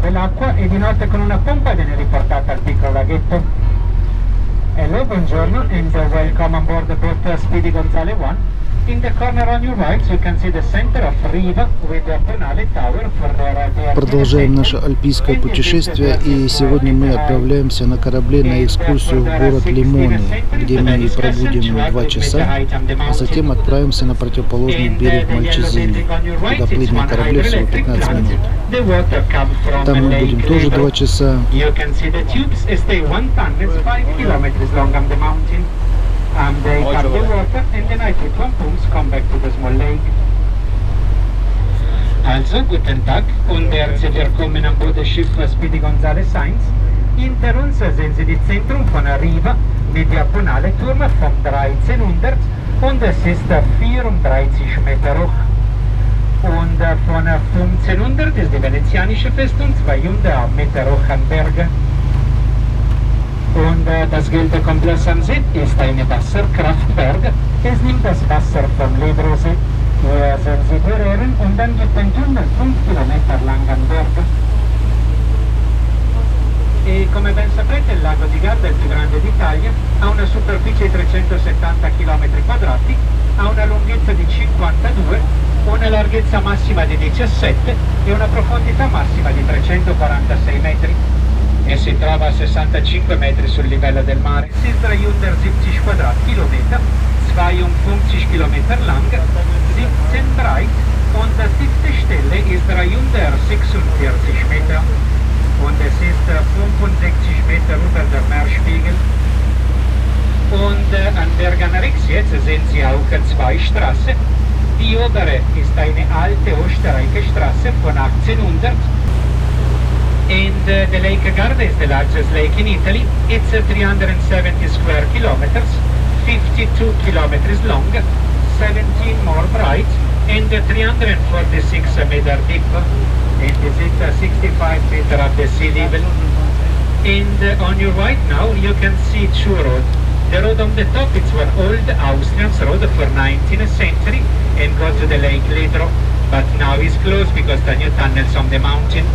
dell'acqua e di notte con una pompa viene riportata al piccolo laghetto. Hello, buongiorno, and welcome on board the boat Speedy Gonzale 1. In the corner on your right, you can see the center of Riva with the Bonale Tower for the... Продолжаем наше альпийское путешествие, и сегодня мы отправляемся на корабле на экскурсию в город Лимоны, где мы и пробудем 2 часа, а затем отправимся на противоположный берег Малчезины, куда плыть на корабле всего 15 минут. Там мы будем тоже 2 часа. They cut the water and then I put one pumps come back to the small lake. Also, guten Tag und herzlich willkommen an Bord des Schiffes Speedy Gonzales 1. Hinter uns sehen Sie die Zentrum von Riva mit der Bonale-Turm von 1300 und es ist 34 Meter hoch. Und von 1500 ist die venezianische Festung 200 Meter hoch am Berg. Und das Gelderkomplex am See ist eine Wasserkraftwerk. Es nimmt das Wasser vom Lebresee. Hier sehen Sie die Röhren und dann gibt ein Tunnel 5 Kilometer lang am Berg. E come ben sapete il lago di Garda è il più grande d'Italia, ha una superficie di 370 km quadrati, ha una lunghezza di 52, una larghezza massima di 17 e una profondità massima di 346 metri. E si trova a 65 metri sul livello del mare. Es ist 370 Quadratkilometer, 52 Kilometer lang, 17 breit und die tiefste Stelle ist 346 Meter und es ist 65 Meter über der Meerspiegel. Und an der Ganarix jetzt sehen Sie auch 2 Straßen. Die obere ist eine alte österreichische Straße von 1800. And the Lake Garda is the largest lake in Italy. It's 370 square kilometers, 52 kilometers long, 17 more bright, and 346 meter deep. And this is 65 meter at the sea level. And on your right now you can see Chu Road. The road on the top is an old Austrian road for 19th century and go to the Lake Ledro, but now it's closed because the new tunnels on the mountain.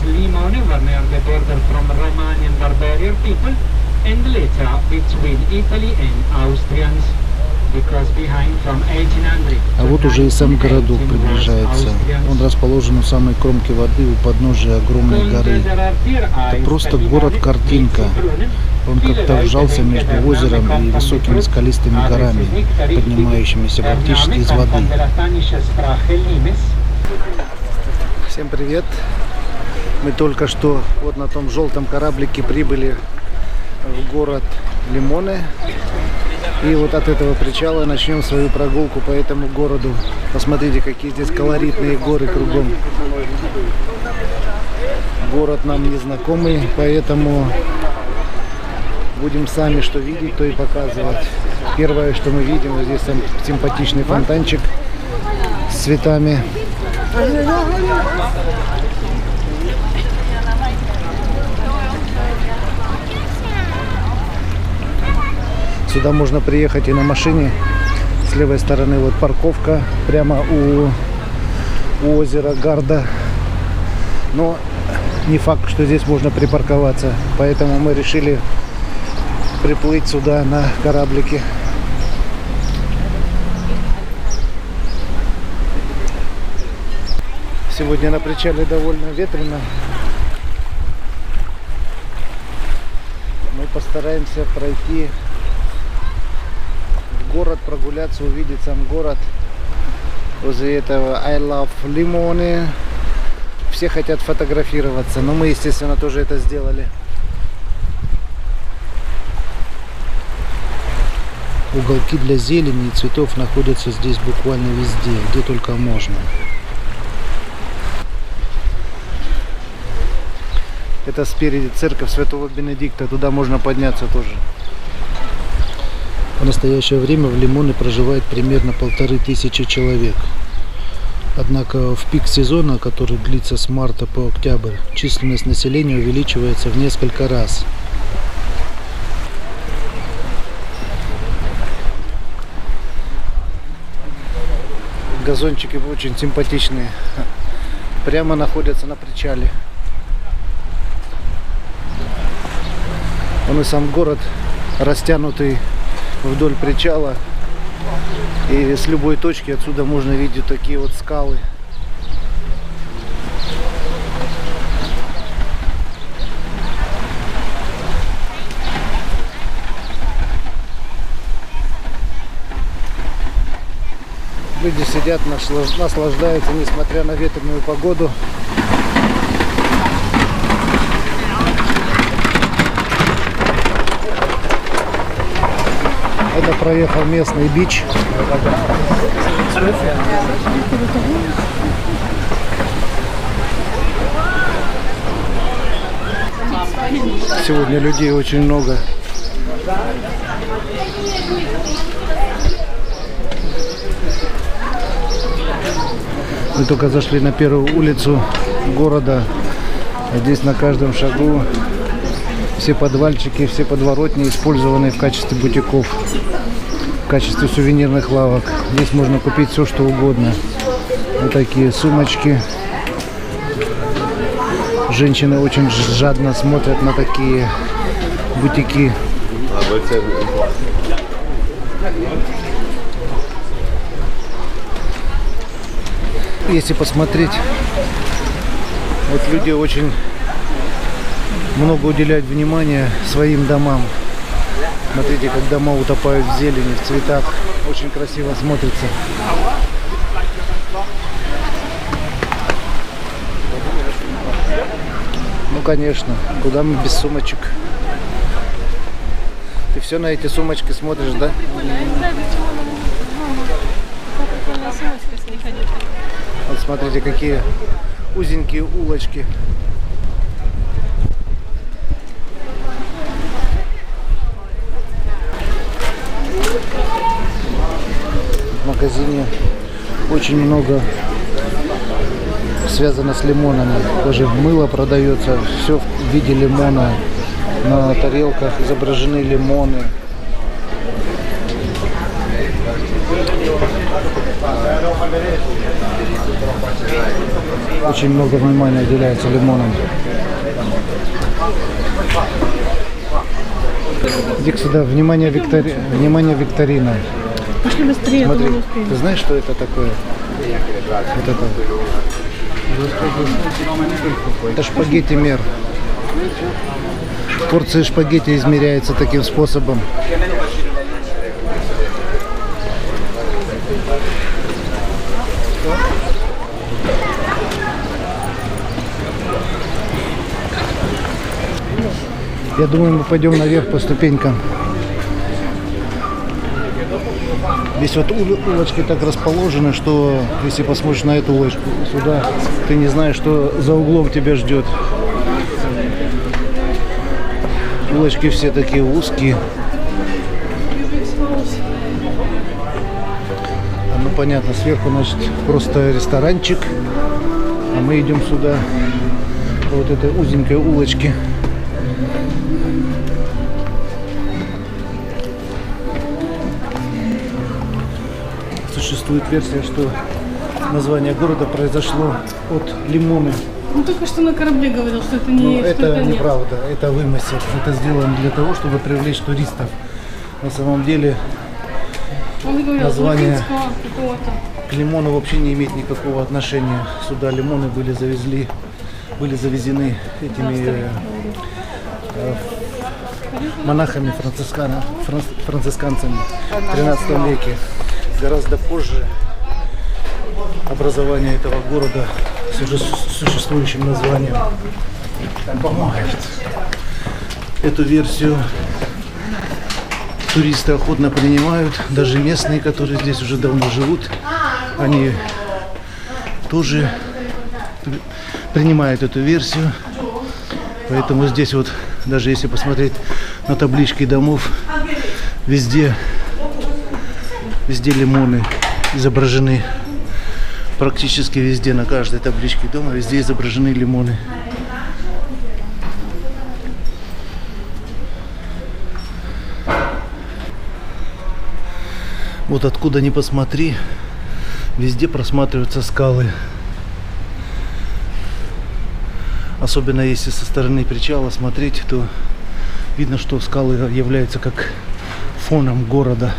Limone were near the border from Romanian barbarian people and later between Italy and Austrians because behind from 1800. А вот уже и сам городок приближается. Он расположен у самой кромки воды, у подножия огромной горы. Это просто город-картинка. Он как-то вжался между озером и высокими скалистыми горами, поднимающимися практически из воды. Всем привет! Мы только что вот на том желтом кораблике прибыли в город Лимоны. И вот от этого причала начнем свою прогулку по этому городу. Посмотрите, какие здесь колоритные горы кругом. Город нам незнакомый, поэтому будем сами что видеть, то и показывать. Первое, что мы видим, вот здесь симпатичный фонтанчик с цветами. Сюда можно приехать и на машине С левой стороны вот парковка прямо у озера Гарда. Но не факт, что здесь можно припарковаться. Поэтому мы решили приплыть сюда на кораблике. Сегодня на причале довольно ветрено. Мы постараемся пройти в город, прогуляться, увидеть сам город. Возле этого I love Limone. Все хотят фотографироваться, но мы, естественно, тоже это сделали. Уголки для зелени и цветов находятся здесь буквально везде, где только можно. Это спереди церковь Святого Бенедикта, туда можно подняться тоже. В настоящее время в Лимоне проживает примерно 1500 человек. Однако в пик сезона, который длится с марта по октябрь, численность населения увеличивается в несколько раз. Газончики очень симпатичные. Прямо находятся на причале. Он и сам город растянутый вдоль причала. И с любой точки отсюда можно видеть такие вот скалы. Люди сидят, наслаждаются, несмотря на ветреную погоду. Это проехал местный бич. Сегодня людей очень много. Мы только зашли на первую улицу города. А здесь на каждом шагу все подвальчики, все подворотни использованы в качестве бутиков, в качестве сувенирных лавок. Здесь можно купить все, что угодно. Вот такие сумочки. Женщины очень жадно смотрят на такие бутики. Если посмотреть, вот люди очень много уделяют внимания своим домам. Смотрите, как дома утопают в зелени, в цветах. Очень красиво смотрится. Ну, конечно, куда мы без сумочек? Ты все на эти сумочки смотришь, да? Я не знаю, почему прикольная сумочка, если не ходить. Вот смотрите, какие узенькие улочки. В магазине очень много связано с лимонами. Даже мыло продается, все в виде лимона. На тарелках изображены лимоны. Очень много внимания уделяется лимонам. Иди сюда, внимание, викторина. Пошли быстрее, Смотри, а то мы не успеем. ты знаешь, что это такое? Вот это. Это шпагетти мер. Порция шпагетти измеряется таким способом. Я думаю, мы пойдем наверх по ступенькам. Здесь вот улочки так расположены, что если посмотришь на эту улочку сюда, ты не знаешь, что за углом тебя ждет. Улочки все такие узкие. Ну понятно, сверху, значит, просто ресторанчик, а мы идем сюда по вот этой узенькой улочке. Существует версия, что название города произошло от лимона. Ну только что на корабле говорил, что это не Но что это нет. неправда, это вымысел. Это сделано для того, чтобы привлечь туристов. На самом деле Он говорил, название латинского какого-то. к лимону вообще не имеет никакого отношения. Сюда лимоны были завезены этими монахами, францисканцами в 13 веке. Гораздо позже образования этого города с уже существующим названием помогает. Эту версию туристы охотно принимают, даже местные, которые здесь уже давно живут, они тоже принимают эту версию. Поэтому здесь вот, даже если посмотреть на таблички домов, везде лимоны изображены. Практически везде, на каждой табличке дома, везде изображены лимоны. Вот откуда ни посмотри, везде просматриваются скалы. Особенно если со стороны причала смотреть, то видно, что скалы являются как фоном города.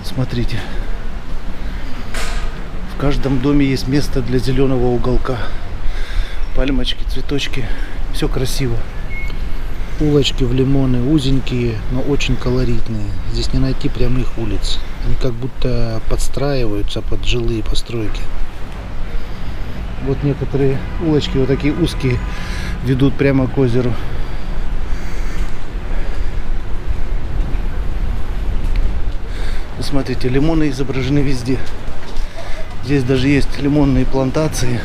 Смотрите. В каждом доме есть место для зеленого уголка. Пальмочки, цветочки. Все красиво. Улочки в лимоны узенькие, но очень колоритные. Здесь не найти прямых улиц. Они как будто подстраиваются под жилые постройки. Вот некоторые улочки вот такие узкие ведут прямо к озеру. Посмотрите, лимоны изображены везде. Здесь даже есть лимонные плантации.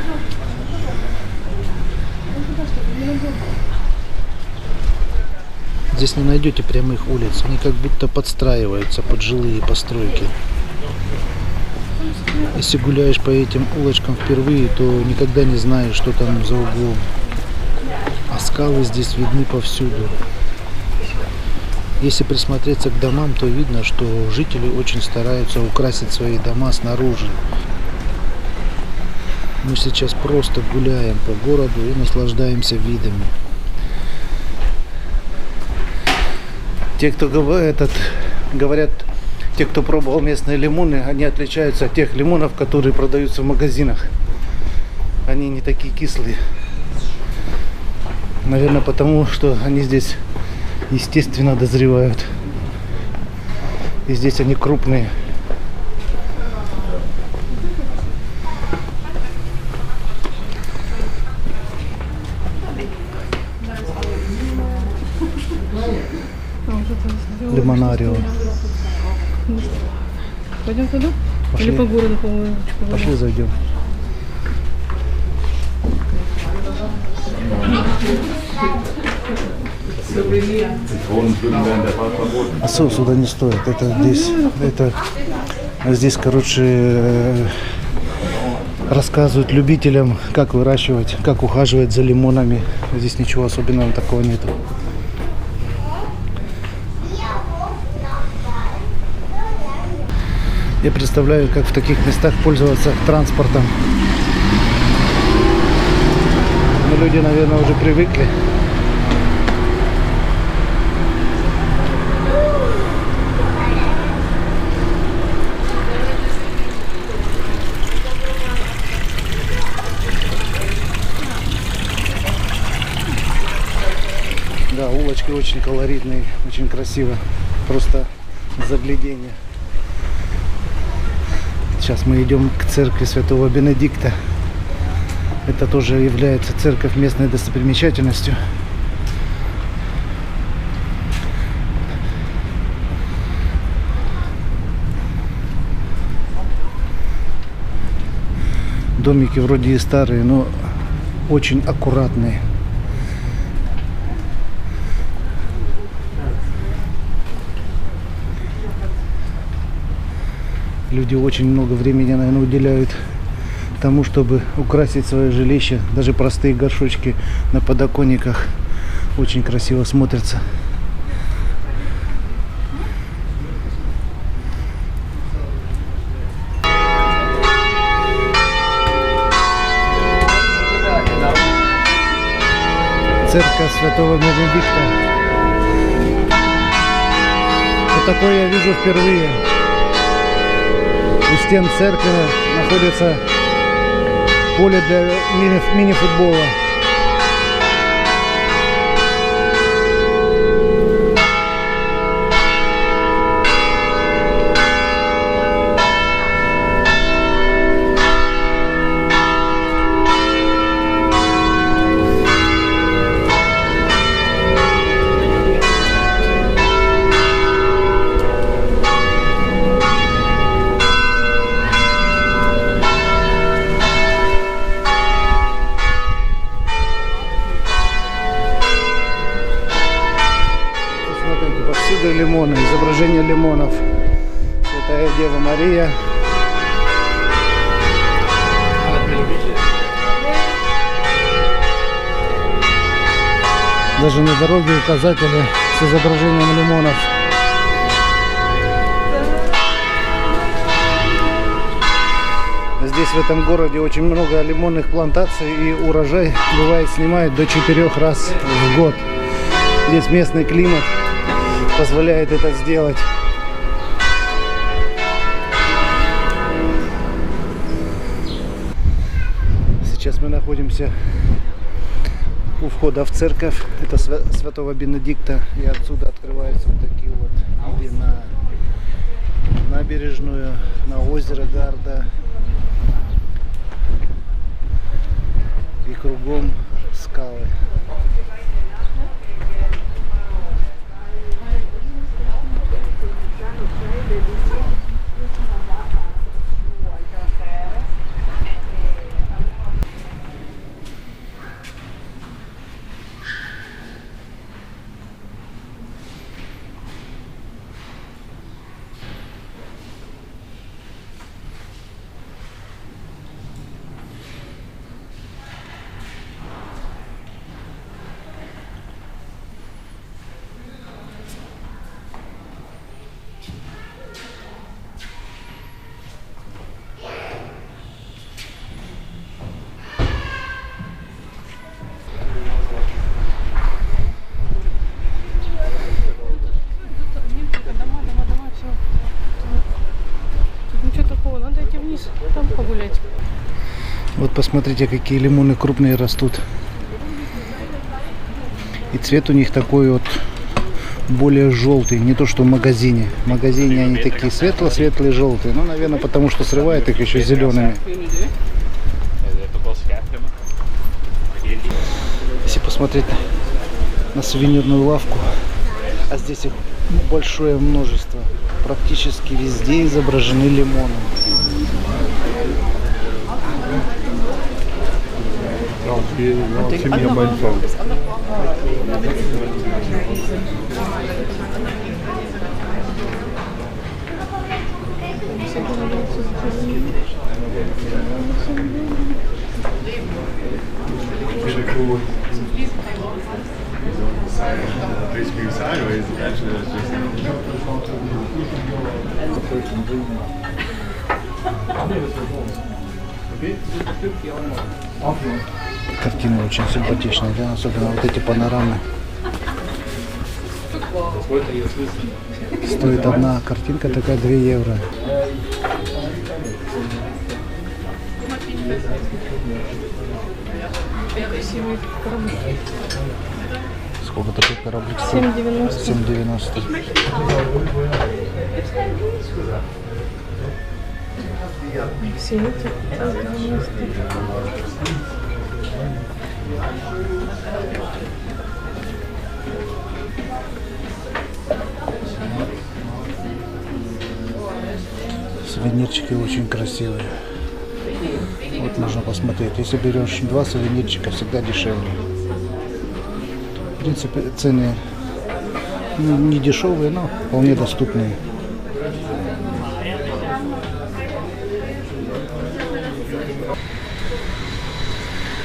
Здесь не найдете прямых улиц. Они как будто подстраиваются под жилые постройки. Если гуляешь по этим улочкам впервые, то никогда не знаешь, что там за углом. А скалы здесь видны повсюду. Если присмотреться к домам, то видно, что жители очень стараются украсить свои дома снаружи. Мы сейчас просто гуляем по городу и наслаждаемся видами. Те, кто говорят, те, кто пробовал местные лимоны, они отличаются от тех лимонов, которые продаются в магазинах. Они не такие кислые. Наверное, потому что они здесь естественно дозревают. И здесь они крупные. Лимонарио. Пойдем туда? Пошли. Или по городу, по-моему? Пошли зайдем. А сюда не стоит. Здесь, короче, рассказывают любителям, как выращивать, как ухаживать за лимонами. Здесь ничего особенного такого нету. Я представляю, как в таких местах пользоваться транспортом. Но люди, наверное, уже привыкли. Да, улочки очень колоритные, очень красиво. Просто загляденье. Сейчас мы идем к церкви Святого Бенедикта. Это тоже является церковь местной достопримечательностью. Домики вроде и старые, но очень аккуратные. Люди очень много времени, наверное, уделяют тому, чтобы украсить свое жилище. Даже простые горшочки на подоконниках очень красиво смотрятся. Церковь Святого Бенедикта. Вот такое я вижу впервые. У стен церкви находится поле для мини-футбола. Повсюду лимоны, изображение лимонов. Святая Дева Мария. Даже на дороге указатели с изображением лимонов. Здесь, в этом городе, очень много лимонных плантаций, и урожай бывает снимают до 4 раз в год. Здесь местный климат позволяет это сделать. Сейчас мы находимся у входа в церковь. Это Святого Бенедикта. И отсюда открываются вот такие вот виды на набережную, на озеро Гарда. И кругом скалы. Там погулять. Вот посмотрите, какие лимоны крупные растут. И цвет у них такой вот более желтый, не то что в магазине. В магазине они такие светло-светлые, желтые. Ну, наверное, потому что срывают их еще зелеными. Если посмотреть на сувенирную лавку, а здесь их большое множество. Практически везде изображены лимоны. Картина очень симпатичная, да? Особенно вот эти панорамы. Стоит одна картинка такая 2 евро. Сколько такой кораблик стоит? 7,90. 7,90. Все эти 7,90. Сувенирчики очень красивые. Вот можно посмотреть. Если берешь 2 сувенирчика, всегда дешевле. В принципе, цены не дешевые, но вполне доступные.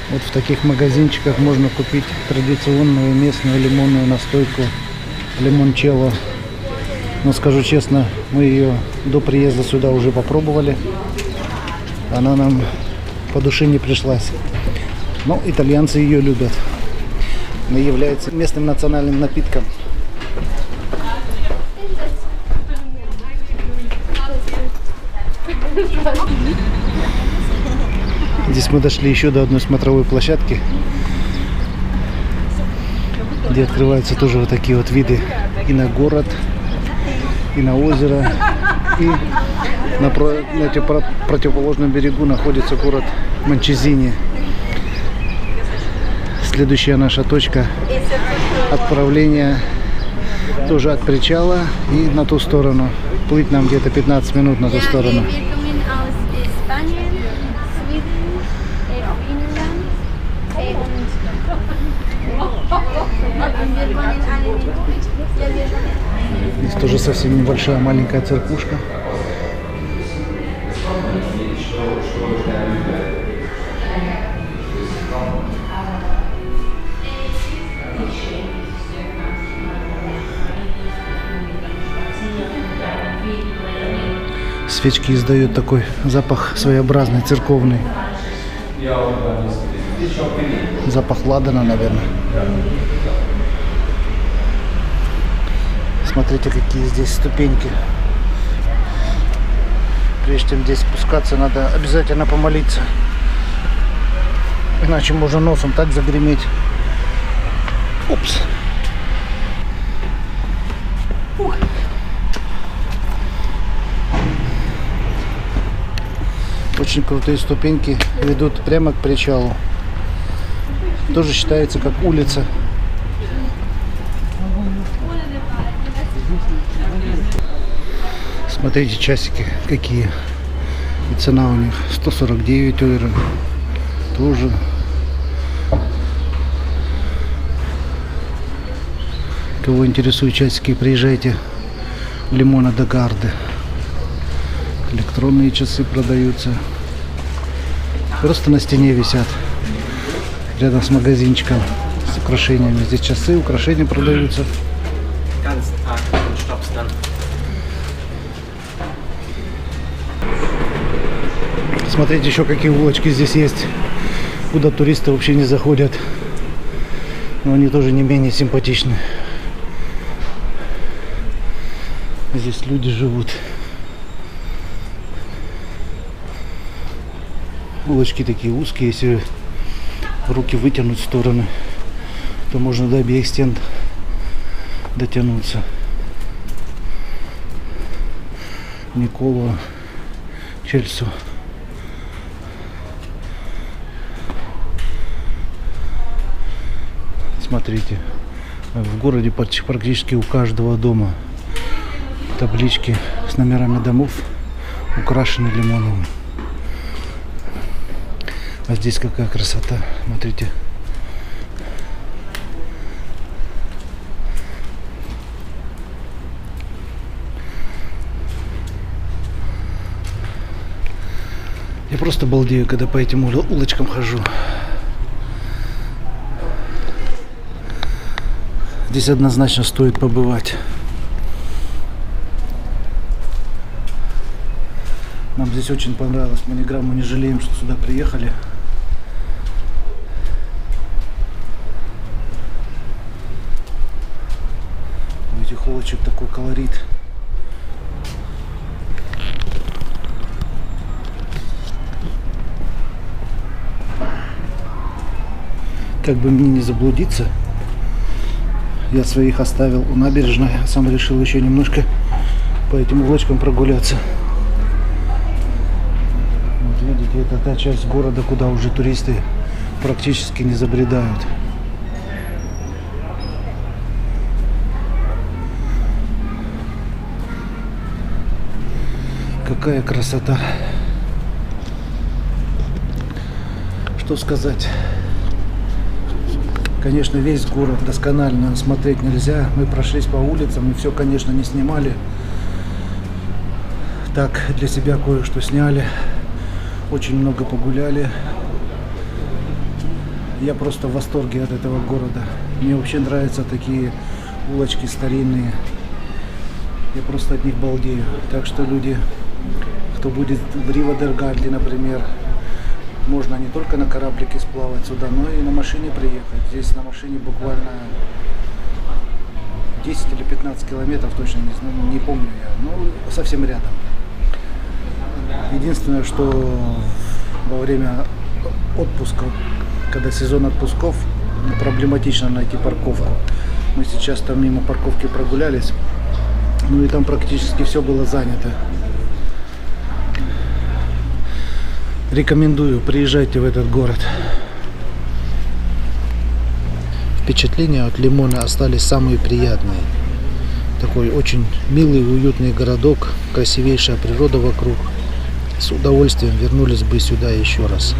Вот в таких магазинчиках можно купить традиционную местную лимонную настойку лимончелло. Но скажу честно, мы ее до приезда сюда уже попробовали. Она нам по душе не пришлась. Но итальянцы ее любят. но является местным национальным напитком. Здесь мы дошли еще до одной смотровой площадки, где открываются тоже вот такие вот виды и на город, и на озеро, и на противоположном берегу находится город Мончезини. Следующая наша точка отправления тоже от причала и на ту сторону. Плыть нам где-то 15 минут на ту сторону. Здесь тоже совсем небольшая маленькая церквушка. Свечки издают такой запах своеобразный, церковный. Запах ладана, наверное. Смотрите, какие здесь ступеньки. Прежде чем здесь спускаться, надо обязательно помолиться. Иначе можно носом так загреметь. Упс. Очень крутые ступеньки ведут прямо к причалу. Тоже считается как улица. Смотрите, часики какие. И цена у них 149 евро. Тоже. Кого интересуют часики, приезжайте в Лимона де Гарде. Электронные часы продаются. Просто на стене висят. Рядом с магазинчиком с украшениями. Здесь часы, украшения продаются. Смотрите, еще какие улочки здесь есть, куда туристы вообще не заходят. Но они тоже не менее симпатичны. Здесь люди живут. Улочки такие узкие, если руки вытянуть в стороны, то можно до обеих стен дотянуться. Никола, Чельсу. Смотрите, в городе практически у каждого дома таблички с номерами домов украшены лимонами. А здесь какая красота, смотрите. Я просто балдею, когда по этим улочкам хожу. Здесь однозначно стоит побывать. Нам здесь очень понравилось. Мы ни грамма не жалеем, что сюда приехали. У этих улочек такой колорит. Как бы мне не заблудиться, я своих оставил у набережной, а сам решил еще немножко по этим улочкам прогуляться. Вот видите, это та часть города, куда уже туристы практически не забредают. Какая красота! Что сказать? Конечно, весь город досконально смотреть нельзя. Мы прошлись по улицам и все, конечно, не снимали. Так, для себя кое-что сняли. Очень много погуляли. Я просто в восторге от этого города. Мне вообще нравятся такие улочки старинные. Я просто от них балдею. Так что люди, кто будет в Рио-де-Гарде, например, Можно не только на кораблике сплавать сюда, но и на машине приехать. Здесь на машине буквально 10 или 15 километров, точно не помню я, но совсем рядом. Единственное, что во время отпуска, когда сезон отпусков, проблематично найти парковку. Мы сейчас там мимо парковки прогулялись, ну и там практически все было занято. Рекомендую, приезжайте в этот город. Впечатления от Лимона остались самые приятные. Такой очень милый, уютный городок, красивейшая природа вокруг. С удовольствием вернулись бы сюда еще раз.